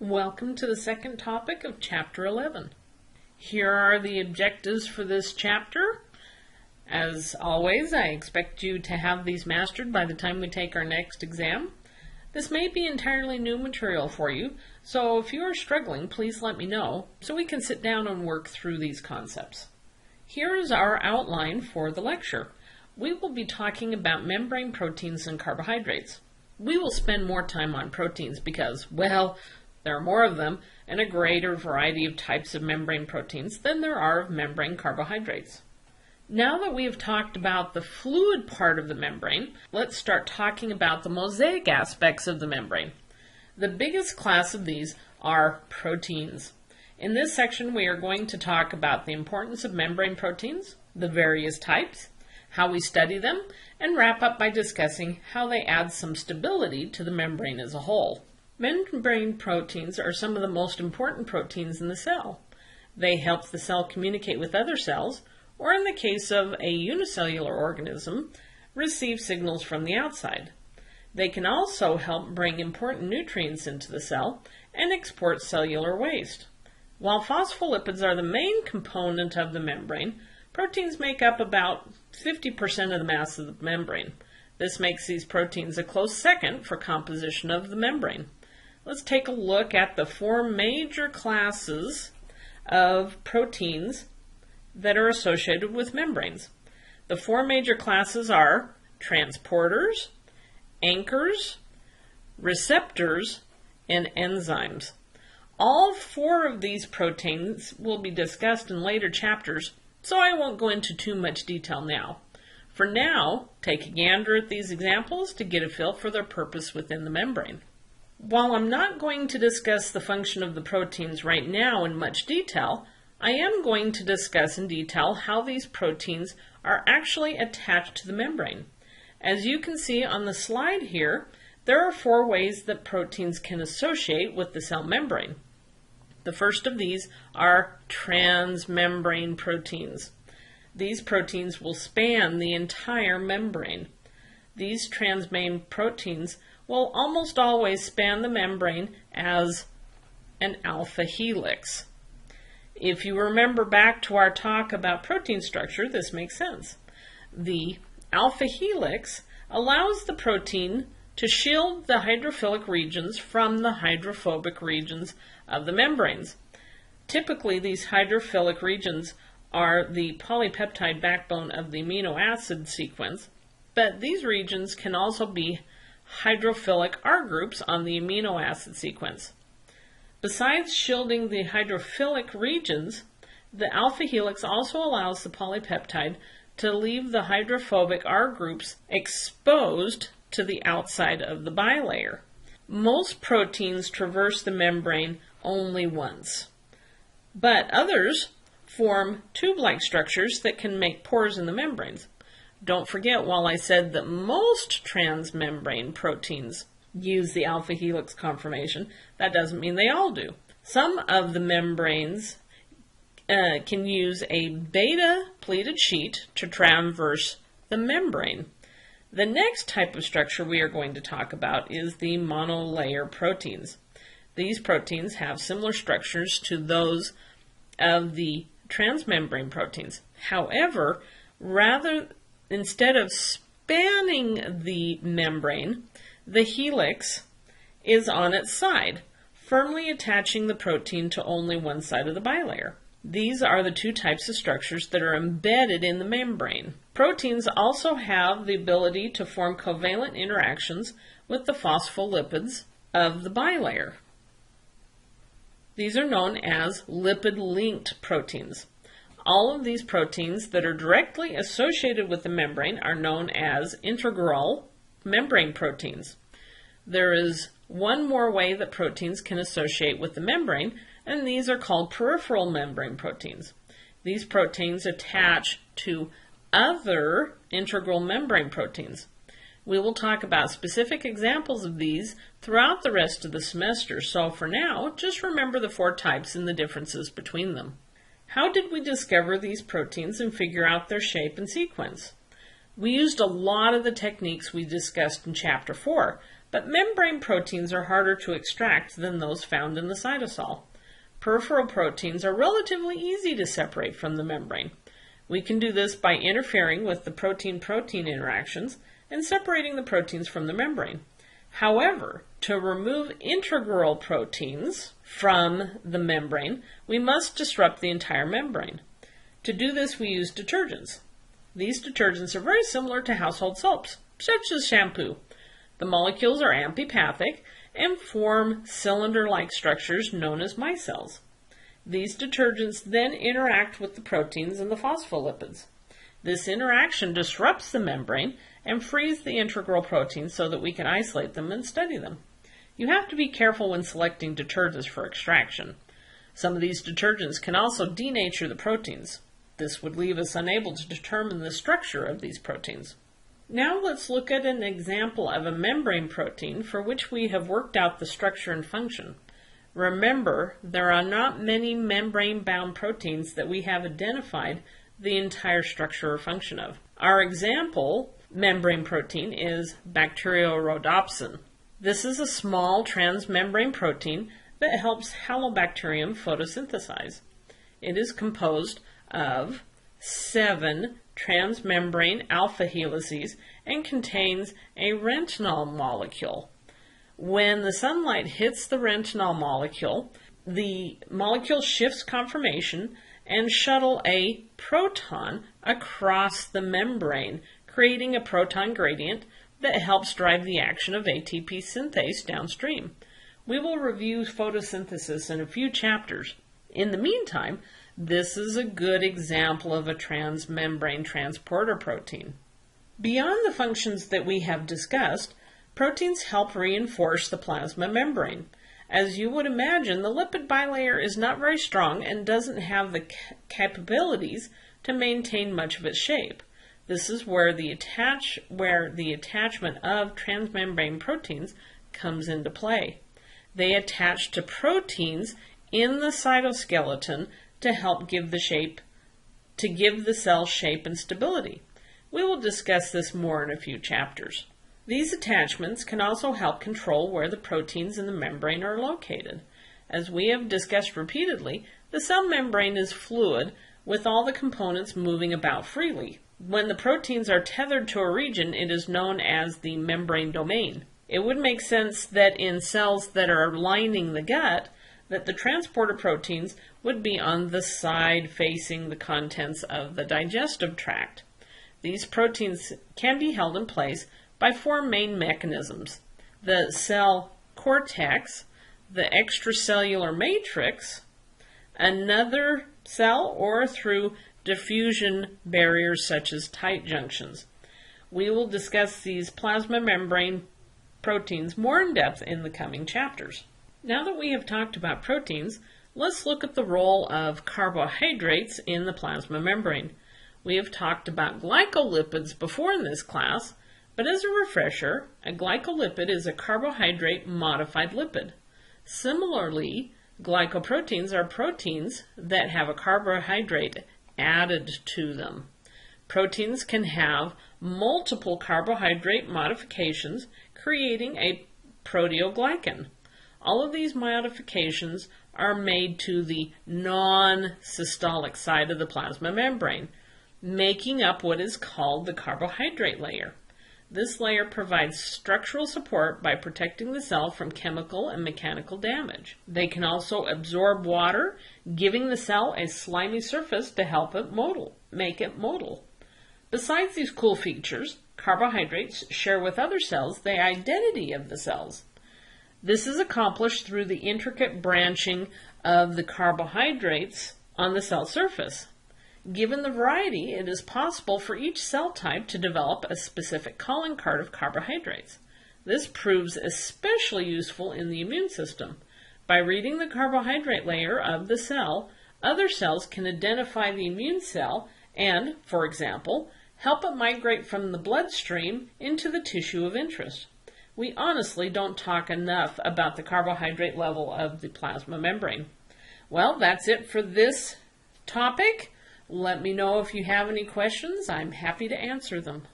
Welcome to the second topic of Chapter 11. Here are the objectives for this chapter. As always, I expect you to have these mastered by the time we take our next exam. This may be entirely new material for you, so if you are struggling, please let me know so we can sit down and work through these concepts. Here is our outline for the lecture. We will be talking about membrane proteins and carbohydrates. We will spend more time on proteins because, well, there are more of them and a greater variety of types of membrane proteins than there are of membrane carbohydrates. Now that we have talked about the fluid part of the membrane, let's start talking about the mosaic aspects of the membrane. The biggest class of these are proteins. In this section, we are going to talk about the importance of membrane proteins, the various types, how we study them, and wrap up by discussing how they add some stability to the membrane as a whole. Membrane proteins are some of the most important proteins in the cell. They help the cell communicate with other cells, or in the case of a unicellular organism, receive signals from the outside. They can also help bring important nutrients into the cell and export cellular waste. While phospholipids are the main component of the membrane, proteins make up about 50% of the mass of the membrane. This makes these proteins a close second for composition of the membrane. Let's take a look at the four major classes of proteins that are associated with membranes. The four major classes are transporters, anchors, receptors, and enzymes. All four of these proteins will be discussed in later chapters, so I won't go into too much detail now. For now, take a gander at these examples to get a feel for their purpose within the membrane. While I'm not going to discuss the function of the proteins right now in much detail, I am going to discuss in detail how these proteins are actually attached to the membrane. As you can see on the slide here, there are four ways that proteins can associate with the cell membrane. The first of these are transmembrane proteins. These proteins will span the entire membrane. These transmembrane proteins will almost always span the membrane as an alpha helix. If you remember back to our talk about protein structure, this makes sense. The alpha helix allows the protein to shield the hydrophilic regions from the hydrophobic regions of the membranes. Typically, these hydrophilic regions are the polypeptide backbone of the amino acid sequence, but these regions can also be hydrophilic R groups on the amino acid sequence. Besides shielding the hydrophilic regions, the alpha helix also allows the polypeptide to leave the hydrophobic R groups exposed to the outside of the bilayer. Most proteins traverse the membrane only once, but others form tube-like structures that can make pores in the membranes. Don't forget, while I said that most transmembrane proteins use the alpha helix conformation, that doesn't mean they all do. Some of the membranes can use a beta pleated sheet to traverse the membrane. The next type of structure we are going to talk about is the monolayer proteins. These proteins have similar structures to those of the transmembrane proteins. However, instead of spanning the membrane, the helix is on its side, firmly attaching the protein to only one side of the bilayer. These are the two types of structures that are embedded in the membrane. Proteins also have the ability to form covalent interactions with the phospholipids of the bilayer. These are known as lipid-linked proteins. All of these proteins that are directly associated with the membrane are known as integral membrane proteins. There is one more way that proteins can associate with the membrane, and these are called peripheral membrane proteins. These proteins attach to other integral membrane proteins. We will talk about specific examples of these throughout the rest of the semester, so for now, just remember the four types and the differences between them. How did we discover these proteins and figure out their shape and sequence? We used a lot of the techniques we discussed in Chapter 4, but membrane proteins are harder to extract than those found in the cytosol. Peripheral proteins are relatively easy to separate from the membrane. We can do this by interfering with the protein-protein interactions and separating the proteins from the membrane. However, to remove integral proteins from the membrane, we must disrupt the entire membrane. To do this, we use detergents. These detergents are very similar to household soaps, such as shampoo. The molecules are amphipathic and form cylinder-like structures known as micelles. These detergents then interact with the proteins and the phospholipids. This interaction disrupts the membrane and frees the integral proteins so that we can isolate them and study them. You have to be careful when selecting detergents for extraction. Some of these detergents can also denature the proteins. This would leave us unable to determine the structure of these proteins. Now let's look at an example of a membrane protein for which we have worked out the structure and function. Remember, there are not many membrane-bound proteins that we have identified the entire structure or function of. Our example membrane protein is Bacteriorhodopsin. This is a small transmembrane protein that helps Halobacterium photosynthesize. It is composed of 7 transmembrane alpha helices and contains a retinol molecule. When the sunlight hits the retinol molecule, the molecule shifts conformation and shuttle a proton across the membrane, creating a proton gradient that helps drive the action of ATP synthase downstream. We will review photosynthesis in a few chapters. In the meantime, this is a good example of a transmembrane transporter protein. Beyond the functions that we have discussed, proteins help reinforce the plasma membrane. As you would imagine, the lipid bilayer is not very strong and doesn't have the capabilities to maintain much of its shape. This is where the attachment of transmembrane proteins comes into play. They attach to proteins in the cytoskeleton to help give the cell shape and stability. We will discuss this more in a few chapters. These attachments can also help control where the proteins in the membrane are located. As we have discussed repeatedly, the cell membrane is fluid with all the components moving about freely. When the proteins are tethered to a region, it is known as the membrane domain. It would make sense that in cells that are lining the gut, that the transporter proteins would be on the side facing the contents of the digestive tract. These proteins can be held in place by 4 main mechanisms: the cell cortex, the extracellular matrix, another cell, or through diffusion barriers such as tight junctions. We will discuss these plasma membrane proteins more in depth in the coming chapters. Now that we have talked about proteins, let's look at the role of carbohydrates in the plasma membrane. We have talked about glycolipids before in this class, but as a refresher, a glycolipid is a carbohydrate-modified lipid. Similarly, glycoproteins are proteins that have a carbohydrate added to them. Proteins can have multiple carbohydrate modifications, creating a proteoglycan. All of these modifications are made to the non-systolic side of the plasma membrane, making up what is called the carbohydrate layer. This layer provides structural support by protecting the cell from chemical and mechanical damage. They can also absorb water, giving the cell a slimy surface to help it make it motile. Besides these cool features, carbohydrates share with other cells the identity of the cells. This is accomplished through the intricate branching of the carbohydrates on the cell surface. Given the variety, it is possible for each cell type to develop a specific calling card of carbohydrates. This proves especially useful in the immune system. By reading the carbohydrate layer of the cell, other cells can identify the immune cell and, for example, help it migrate from the bloodstream into the tissue of interest. We honestly don't talk enough about the carbohydrate level of the plasma membrane. Well, that's it for this topic. Let me know if you have any questions. I'm happy to answer them.